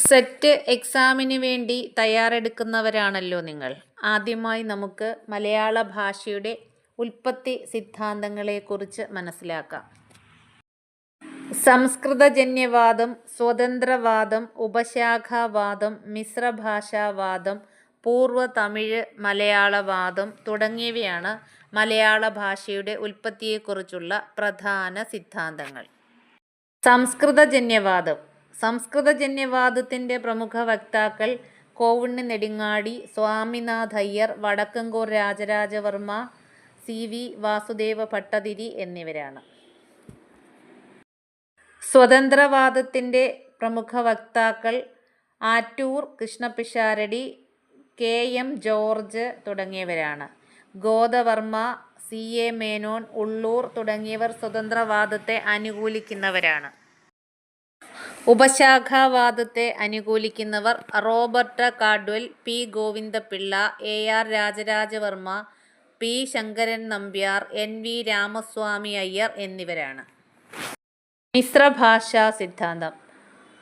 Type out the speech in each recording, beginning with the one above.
Set എക്സാമിന് വേണ്ടി തയ്യാറെടുക്കുന്നവരാണല്ലോ നിങ്ങൾ. ആദ്യമായി നമുക്ക് മലയാള ഭാഷയുടെ ഉൽപ്പത്തി സിദ്ധാന്തങ്ങളെക്കുറിച്ച് മനസ്സിലാക്കാം. സംസ്കൃതജന്യവാദം, സ്വതന്ത്രവാദം, ഉപശാഖാവാദം, മിശ്രഭാഷാവാദം, പൂർവ തമിഴ് മലയാളവാദം തുടങ്ങിയവയാണ് മലയാള ഭാഷയുടെ ഉൽപ്പത്തിയെക്കുറിച്ചുള്ള പ്രധാന സിദ്ധാന്തങ്ങൾ. സംസ്കൃതജന്യവാദത്തിൻ്റെ പ്രമുഖ വക്താക്കൾ കോവുണ്ണി നെടുങ്ങാടി, സ്വാമിനാഥ് അയ്യർ, വടക്കൻകോർ രാജരാജവർമ്മ, CV വാസുദേവ ഭട്ടതിരി എന്നിവരാണ്. സ്വതന്ത്രവാദത്തിൻ്റെ പ്രമുഖ വക്താക്കൾ ആറ്റൂർ കൃഷ്ണപിഷാരടി, KM ജോർജ് തുടങ്ങിയവരാണ്. ഗോദവർമ്മ, CA മേനോൻ, ഉള്ളൂർ തുടങ്ങിയവർ സ്വതന്ത്രവാദത്തെ അനുകൂലിക്കുന്നവരാണ്. ഉപശാഖാവാദത്തെ അനുകൂലിക്കുന്നവർ Robert Caldwell, P Govindapillai, AR Rajarajavarma, P Sankaran Nambiar, NV Ramaswami Iyer എന്നിവരാണ്.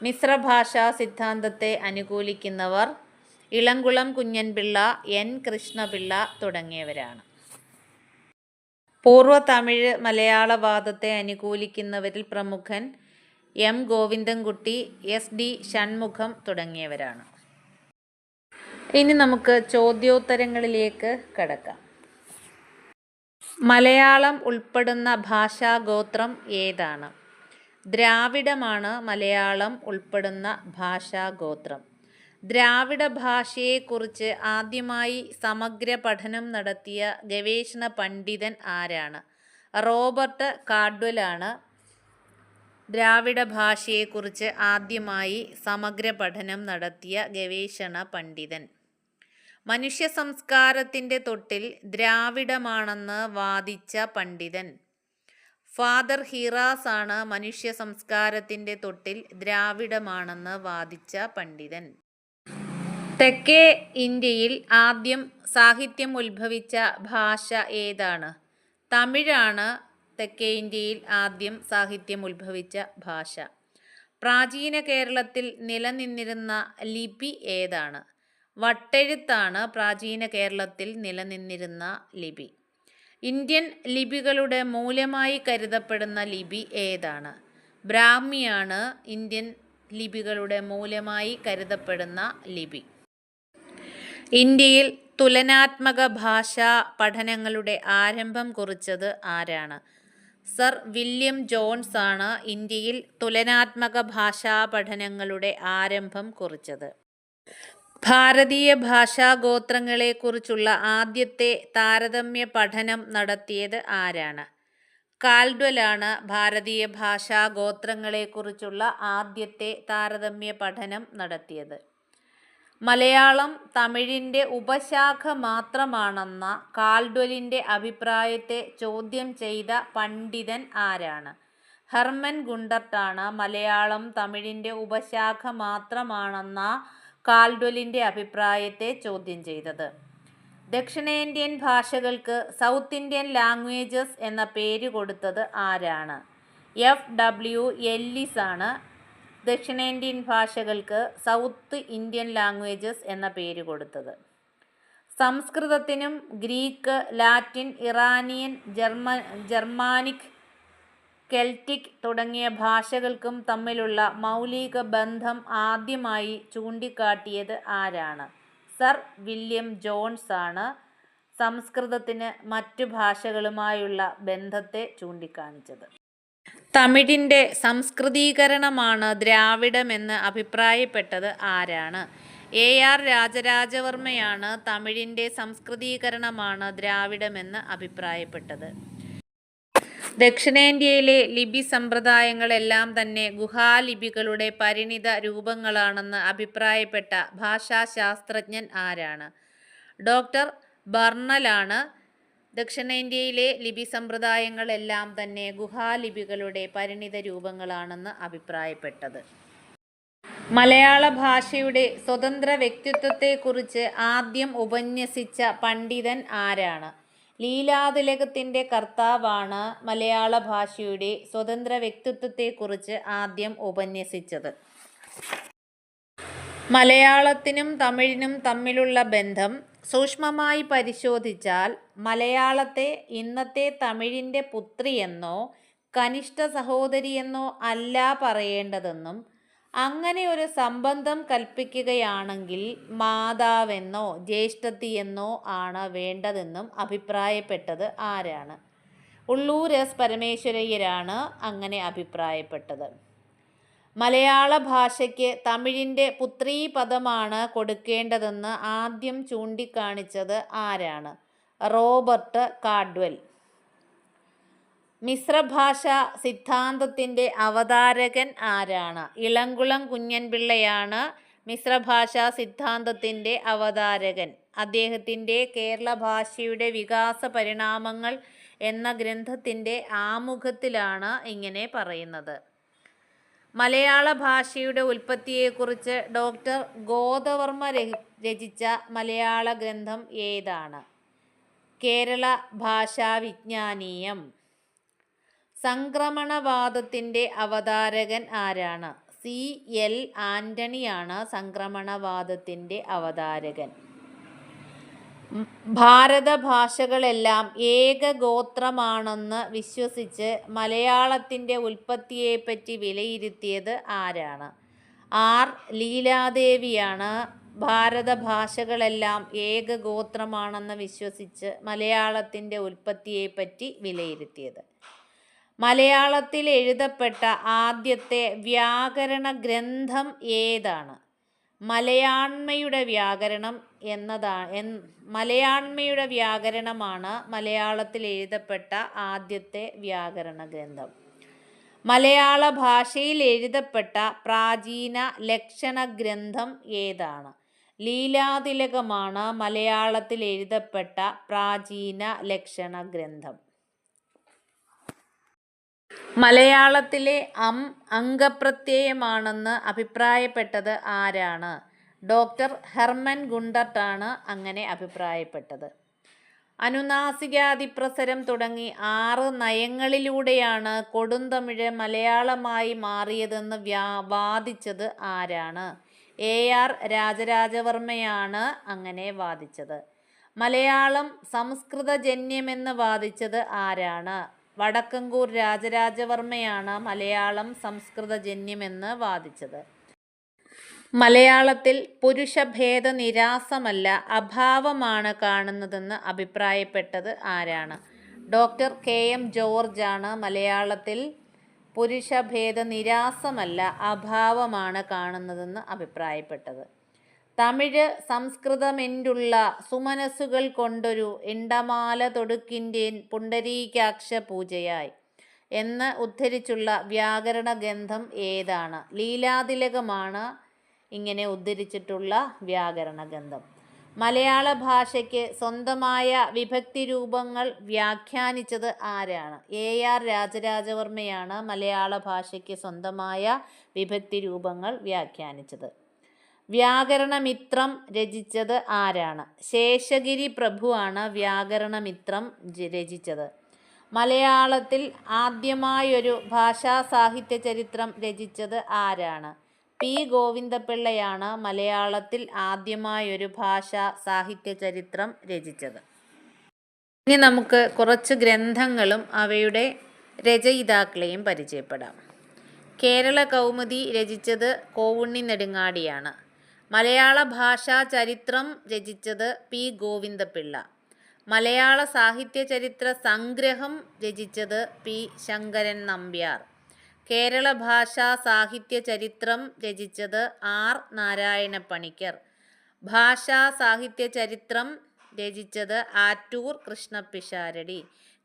മിശ്രഭാഷാ സിദ്ധാന്തത്തെ അനുകൂലിക്കുന്നവർ ഇളംകുളം കുഞ്ഞൻപിള്ള, N കൃഷ്ണപിള്ള തുടങ്ങിയവരാണ്. പൂർവ തമിഴ് മലയാളവാദത്തെ അനുകൂലിക്കുന്നവരിൽ പ്രമുഖൻ M ഗോവിന്ദൻകുട്ടി, SD ഷൺമുഖം തുടങ്ങിയവരാണ്. ഇനി നമുക്ക് ചോദ്യോത്തരങ്ങളിലേക്ക് കടക്കാം. മലയാളം ഉൾപ്പെടുന്ന ഭാഷാഗോത്രം ഏതാണ്? ദ്രാവിഡമാണ് മലയാളം ഉൾപ്പെടുന്ന ഭാഷാഗോത്രം. ദ്രാവിഡ ഭാഷയെക്കുറിച്ച് ആദ്യമായി സമഗ്ര പഠനം നടത്തിയ ഗവേഷണ പണ്ഡിതൻ ആരാണ്? റോബർട്ട് കാഡ്വെലാണ് ദ്രാവിഡ ഭാഷയെക്കുറിച്ച് ആദ്യമായി സമഗ്ര പഠനം നടത്തിയ ഗവേഷണ പണ്ഡിതൻ. മനുഷ്യ സംസ്കാരത്തിൻ്റെ തൊട്ടിൽ ദ്രാവിഡമാണെന്ന് വാദിച്ച പണ്ഡിതൻ ഫാദർ ഹീറാസ് ആണ്. മനുഷ്യ സംസ്കാരത്തിൻ്റെ തൊട്ടിൽ ദ്രാവിഡമാണെന്ന് വാദിച്ച പണ്ഡിതൻ. തെക്കേ ഇന്ത്യയിൽ ആദ്യം സാഹിത്യം ഉത്ഭവിച്ച ഭാഷ ഏതാണ്? തമിഴാണ് തെക്കേ ഇന്ത്യയിൽ ആദ്യം സാഹിത്യം ഉത്ഭവിച്ച ഭാഷ. പ്രാചീന കേരളത്തിൽ നിലനിന്നിരുന്ന ലിപി ഏതാണ്? വട്ടെഴുത്താണ് പ്രാചീന കേരളത്തിൽ നിലനിന്നിരുന്ന ലിപി. ഇന്ത്യൻ ലിപികളുടെ മൂലമായി കരുതപ്പെടുന്ന ലിപി ഏതാണ്? ബ്രാഹ്മിയാണ് ഇന്ത്യൻ ലിപികളുടെ മൂലമായി കരുതപ്പെടുന്ന ലിപി. ഇന്ത്യയിൽ തുലനാത്മക ഭാഷാ പഠനങ്ങളുടെ ആരംഭം കുറിച്ചത് ആരാണ്? സർ വില്യം ജോൺസ് ആണ് ഇന്ത്യയിൽ തുലനാത്മക ഭാഷാ പഠനങ്ങളുടെ ആരംഭം കുറിച്ചത്. ഭാരതീയ ഭാഷാഗോത്രങ്ങളെക്കുറിച്ചുള്ള ആദ്യത്തെ താരതമ്യ പഠനം നടത്തിയത് ആരാണ്? കാൽഡ്വെലാണ് ഭാരതീയ ഭാഷാഗോത്രങ്ങളെക്കുറിച്ചുള്ള ആദ്യത്തെ താരതമ്യ പഠനം നടത്തിയത്. മലയാളം തമിഴിൻ്റെ ഉപശാഖ മാത്രമാണെന്ന കാൽഡ്വെലിൻ്റെ അഭിപ്രായത്തെ ചോദ്യം ചെയ്ത പണ്ഡിതൻ ആരാണ്? ഹെർമൻ ഗുണ്ടർട്ടാണ് മലയാളം തമിഴിൻ്റെ ഉപശാഖ മാത്രമാണെന്ന കാൽഡ്വെലിൻ്റെ അഭിപ്രായത്തെ ചോദ്യം ചെയ്തത്. ദക്ഷിണേന്ത്യൻ ഭാഷകൾക്ക് സൗത്ത് ഇന്ത്യൻ ലാംഗ്വേജസ് എന്ന പേര് കൊടുത്തത് ആരാണ്? FW എല്ലിസ് ആണ് ദക്ഷിണേന്ത്യൻ ഭാഷകൾക്ക് സൗത്ത് ഇന്ത്യൻ ലാംഗ്വേജസ് എന്ന പേര് കൊടുത്തത്. സംസ്കൃതത്തിനും Greek, Latin, Iranian, Germanic, Celtic തുടങ്ങിയ ഭാഷകൾക്കും തമ്മിലുള്ള മൗലിക ബന്ധം ആദ്യമായി ചൂണ്ടിക്കാട്ടിയത് ആരാണ്? സർ വില്യം ജോൺസ് ആണ് സംസ്കൃതത്തിന് മറ്റു ഭാഷകളുമായുള്ള ബന്ധത്തെ ചൂണ്ടിക്കാണിച്ചത്. തമിഴിൻ്റെ സംസ്കൃതീകരണമാണ് ദ്രാവിഡമെന്ന് അഭിപ്രായപ്പെട്ടത് ആരാണ്? AR രാജരാജവർമ്മയാണ് തമിഴിൻ്റെ സംസ്കൃതീകരണമാണ് ദ്രാവിഡമെന്ന് അഭിപ്രായപ്പെട്ടത്. ദക്ഷിണേന്ത്യയിലെ ലിപി സമ്പ്രദായങ്ങളെല്ലാം തന്നെ ഗുഹാലിപികളുടെ പരിണിത രൂപങ്ങളാണെന്ന് അഭിപ്രായപ്പെട്ട ഭാഷാശാസ്ത്രജ്ഞൻ ആരാണ്? ഡോക്ടർ ബർണലാണ് ദക്ഷിണേന്ത്യയിലെ ലിപി സമ്പ്രദായങ്ങളെല്ലാം തന്നെ ഗുഹാലിപികളുടെ പരിണിത രൂപങ്ങളാണെന്ന് അഭിപ്രായപ്പെട്ടത്. മലയാള ഭാഷയുടെ സ്വതന്ത്ര വ്യക്തിത്വത്തെക്കുറിച്ച് ആദ്യം ഉപന്യസിച്ച പണ്ഡിതൻ ആരാണ്? ലീലാതിലകത്തിൻ്റെ കർത്താവാണ് മലയാള ഭാഷയുടെ സ്വതന്ത്ര വ്യക്തിത്വത്തെക്കുറിച്ച് ആദ്യം ഉപന്യസിച്ചത്. മലയാളത്തിനും തമിഴിനും തമ്മിലുള്ള ബന്ധം സൂക്ഷ്മമായി പരിശോധിച്ചാൽ മലയാളത്തെ ഇന്നത്തെ തമിഴിൻ്റെ പുത്രിയെന്നോ കനിഷ്ഠ സഹോദരിയെന്നോ അല്ല പറയേണ്ടതെന്നും അങ്ങനെ ഒരു സംബന്ധം കൽപ്പിക്കുകയാണെങ്കിൽ മാതാവെന്നോ ജ്യേഷ്ഠത്തിയെന്നോ ആണ് വേണ്ടതെന്നും അഭിപ്രായപ്പെട്ടത് ആരാണ്? ഉള്ളൂർ എസ് പരമേശ്വരയ്യരാണ് അങ്ങനെ അഭിപ്രായപ്പെട്ടത്. മലയാള ഭാഷയ്ക്ക് തമിഴിൻ്റെ പുത്രീപദമാണ് കൊടുക്കേണ്ടതെന്ന് ആദ്യം ചൂണ്ടിക്കാണിച്ചത് ആരാണ്? റോബർട്ട് കാഡ്വെൽ. മിശ്രഭാഷാ സിദ്ധാന്തത്തിൻ്റെ അവതാരകൻ ആരാണ്? ഇളംകുളം കുഞ്ഞൻപിള്ളയാണ് മിശ്രഭാഷാ സിദ്ധാന്തത്തിൻ്റെ അവതാരകൻ. അദ്ദേഹത്തിൻ്റെ കേരള ഭാഷയുടെ വികാസ പരിണാമങ്ങൾ എന്ന ഗ്രന്ഥത്തിൻ്റെ ആമുഖത്തിലാണ് ഇങ്ങനെ പറയുന്നത്. മലയാള ഭാഷയുടെ ഉൽപ്പത്തിയെക്കുറിച്ച് ഡോക്ടർ ഗോദവർമ്മ രചിച്ച മലയാള ഗ്രന്ഥം ഏതാണ്? കേരള ഭാഷാവിജ്ഞാനീയം. സംക്രമണവാദത്തിൻ്റെ അവതാരകൻ ആരാണ്? സി എൽ ആൻ്റണിയാണ് സംക്രമണവാദത്തിൻ്റെ അവതാരകൻ. ഭാരത ഭാഷകളെല്ലാം ഏകഗോത്രമാണെന്ന് വിശ്വസിച്ച് മലയാളത്തിൻ്റെ ഉൽപ്പത്തിയെപ്പറ്റി വിലയിരുത്തിയത് ആരാണ്? ആർ ലീലാദേവിയാണ് ഭാരത ഭാഷകളെല്ലാം ഏകഗോത്രമാണെന്ന് വിശ്വസിച്ച് മലയാളത്തിൻ്റെ ഉൽപ്പത്തിയെപ്പറ്റി വിലയിരുത്തിയത്. മലയാളത്തിൽ എഴുതപ്പെട്ട ആദ്യത്തെ വ്യാകരണ ഗ്രന്ഥം ഏതാണ്? മലയാണ്മയുടെ വ്യാകരണം മലയാണ്മയുടെ വ്യാകരണമാണ് മലയാളത്തിൽ എഴുതപ്പെട്ട ആദ്യത്തെ വ്യാകരണ ഗ്രന്ഥം. മലയാള ഭാഷയിൽ എഴുതപ്പെട്ട പ്രാചീന ലക്ഷണ ഗ്രന്ഥം ഏതാണ്? ലീലാതിലകമാണ് മലയാളത്തിൽ എഴുതപ്പെട്ട പ്രാചീന ലക്ഷണ ഗ്രന്ഥം. മലയാളത്തിലെ അംഗപ്രത്യയമാണെന്ന് അഭിപ്രായപ്പെട്ടത് ആരാണ്? ഡോക്ടർ ഹെർമൻ ഗുണ്ടർട്ടാണ് അങ്ങനെ അഭിപ്രായപ്പെട്ടത്. അനുനാസികാതിപ്രസരം തുടങ്ങി 6 നയങ്ങളിലൂടെയാണ് കൊടുന്തമിഴ് മലയാളമായി മാറിയതെന്ന് വാദിച്ചത് ആരാണ്? എ ആർ രാജരാജവർമ്മയാണ് അങ്ങനെ വാദിച്ചത്. മലയാളം സംസ്കൃതജന്യമെന്ന് വാദിച്ചത് ആരാണ്? വടക്കങ്കൂർ രാജരാജവർമ്മയാണ് മലയാളം സംസ്കൃതജന്യമെന്ന് വാദിച്ചത്. മലയാളത്തിൽ പുരുഷഭേദ നിരാസമല്ല അഭാവമാണ് കാണുന്നതെന്ന് അഭിപ്രായപ്പെട്ടത് ആരാണ്? ഡോക്ടർ കെ എം ജോർജാണ് മലയാളത്തിൽ പുരുഷഭേദ നിരാസമല്ല അഭാവമാണ് കാണുന്നതെന്ന് അഭിപ്രായപ്പെട്ടത്. തമിഴ് സംസ്കൃതമെന്റുള്ള സുമനസ്സുകൾ കൊണ്ടൊരു ഇണ്ടമാല തൊടുക്കിൻ്റെൻ പുണ്ടരീകാക്ഷ പൂജയായി എന്ന് ഉദ്ധരിച്ചുള്ള വ്യാകരണ ഗ്രന്ഥം ഏതാണ്? ലീലാതിലകമാണ് ഇങ്ങനെ ഉദ്ധരിച്ചിട്ടുള്ള വ്യാകരണ ഗ്രന്ഥം. മലയാള ഭാഷയ്ക്ക് സ്വന്തമായ വിഭക്തി രൂപങ്ങൾ വ്യാഖ്യാനിച്ചത് ആരാണ്? എ ആർ രാജരാജവർമ്മയാണ് മലയാള ഭാഷയ്ക്ക് സ്വന്തമായ വിഭക്തി രൂപങ്ങൾ വ്യാഖ്യാനിച്ചത്. വ്യാകരണമിത്രം രചിച്ചത് ആരാണ്? ശേഷഗിരി പ്രഭുവാണ് വ്യാകരണമിത്രം രചിച്ചത്. മലയാളത്തിൽ ആദ്യമായൊരു ഭാഷാ സാഹിത്യ ചരിത്രം രചിച്ചത് ആരാണ്? പി ഗോവിന്ദപിള്ളയാണ് മലയാളത്തിൽ ആദ്യമായൊരു ഭാഷാ സാഹിത്യ ചരിത്രം രചിച്ചത്. ഇനി നമുക്ക് കുറച്ച് ഗ്രന്ഥങ്ങളും അവയുടെ രചയിതാക്കളെയും പരിചയപ്പെടാം. കേരള കൗമുദി രചിച്ചത് കോവുണ്ണി നെടുങ്ങാടിയാണ്. മലയാള ഭാഷാ ചരിത്രം രചിച്ചത് പി ഗോവിന്ദപിള്ള. മലയാള സാഹിത്യ ചരിത്ര സംഗ്രഹം രചിച്ചത് പി ശങ്കരൻ നമ്പ്യാർ. കേരള ഭാഷാ സാഹിത്യ ചരിത്രം രചിച്ചത് ആർ നാരായണ പണിക്കർ. ഭാഷാ സാഹിത്യ ചരിത്രം രചിച്ചത് ആറ്റൂർ കൃഷ്ണപിഷാരടി.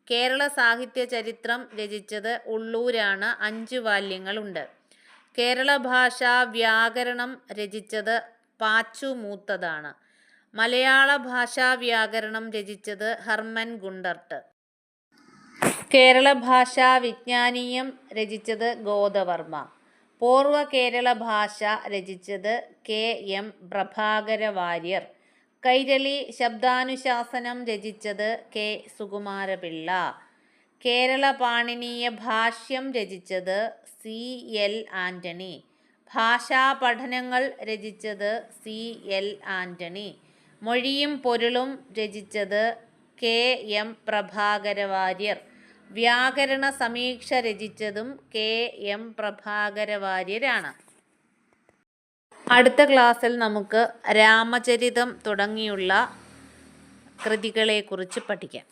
കേരള സാഹിത്യ ചരിത്രം രചിച്ചത് ഉള്ളൂരാണ്. 5 വാല്യങ്ങളുണ്ട്. കേരള ഭാഷാ വ്യാകരണം രചിച്ചത് പാച്ചു മൂത്തതാണ്. മലയാള ഭാഷാ വ്യാകരണം രചിച്ചത് ഹെർമൻ ഗുണ്ടർട്ട്. കേരള ഭാഷാ വിജ്ഞാനീയം രചിച്ചത് ഗോദവർമ്മ. പൂർവ കേരള ഭാഷ രചിച്ചത് കെ എം പ്രഭാകര വാര്യർ. കൈരളി ശബ്ദാനുശാസനം രചിച്ചത് കെ സുകുമാരപിള്ള. കേരള പാണിനീയ ഭാഷ്യം രചിച്ചത് സി എൽ ആൻ്റണി. ഭാഷാ പഠനങ്ങൾ രചിച്ചത് C.L. ആന്റണി. മൊഴിയും പൊരുളും രചിച്ചത് K.M. പ്രഭാകര വാര്യർ. വ്യാകരണ സമീക്ഷ രചിച്ചതും K.M. പ്രഭാകര വാര്യരാണ്. അടുത്ത ക്ലാസ്സിൽ നമുക്ക് രാമചരിതം തുടങ്ങിയുള്ള കൃതികളെക്കുറിച്ച് പഠിക്കാം.